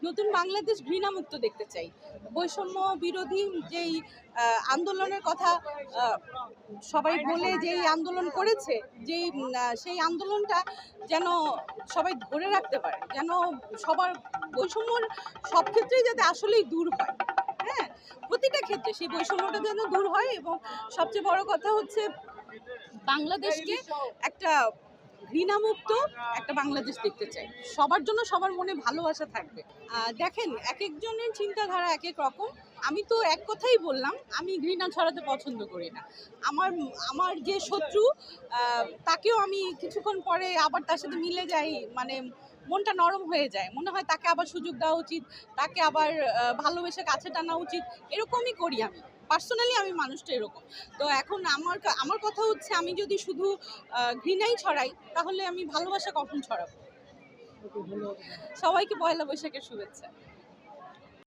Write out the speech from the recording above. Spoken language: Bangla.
নতুন বাংলাদেশ ঘৃণামুক্ত দেখতে চাই। বৈষম্য বিরোধী যেই আন্দোলনের কথা সবাই বলে যেই আন্দোলন করেছে, সেই আন্দোলনটা যেন সবাই ধরে রাখতে পারে, যেন সবার বৈষম্যর সব ক্ষেত্রেই যাতে আসলেই দূর হয়। হ্যাঁ, প্রতিটা ক্ষেত্রে সেই বৈষম্যটা যেন দূর হয়। এবং সবচেয়ে বড় কথা হচ্ছে বাংলাদেশকে একটা ঘৃণামুক্ত একটা বাংলাদেশ দেখতে চাই। সবার জন্য সবার মনে ভালোবাসা থাকবে। দেখেন, এক একজনের চিন্তাধারা এক এক রকম। আমি তো এক কথাই বললাম, আমি ঘৃণা ছড়াতে পছন্দ করি না। আমার আমার যে শত্রু, তাকেও আমি কিছুক্ষণ পরে আবার তার সাথে মিলে যাই, মানে মনটা নরম হয়ে যায়। মনে হয় তাকে আবার সুযোগ দেওয়া উচিত, তাকে আবার ভালোবেসে কাছে টানা উচিত। এরকমই করি আমি পার্সোনালি, আমি মানুষটা এরকম। তো এখন আমার কথা হচ্ছে, আমি যদি শুধু ঘৃণাই ছড়াই, তাহলে আমি ভালোবাসা কখন ছড়াবো? সবাইকে পয়লা বৈশাখের শুভেচ্ছা।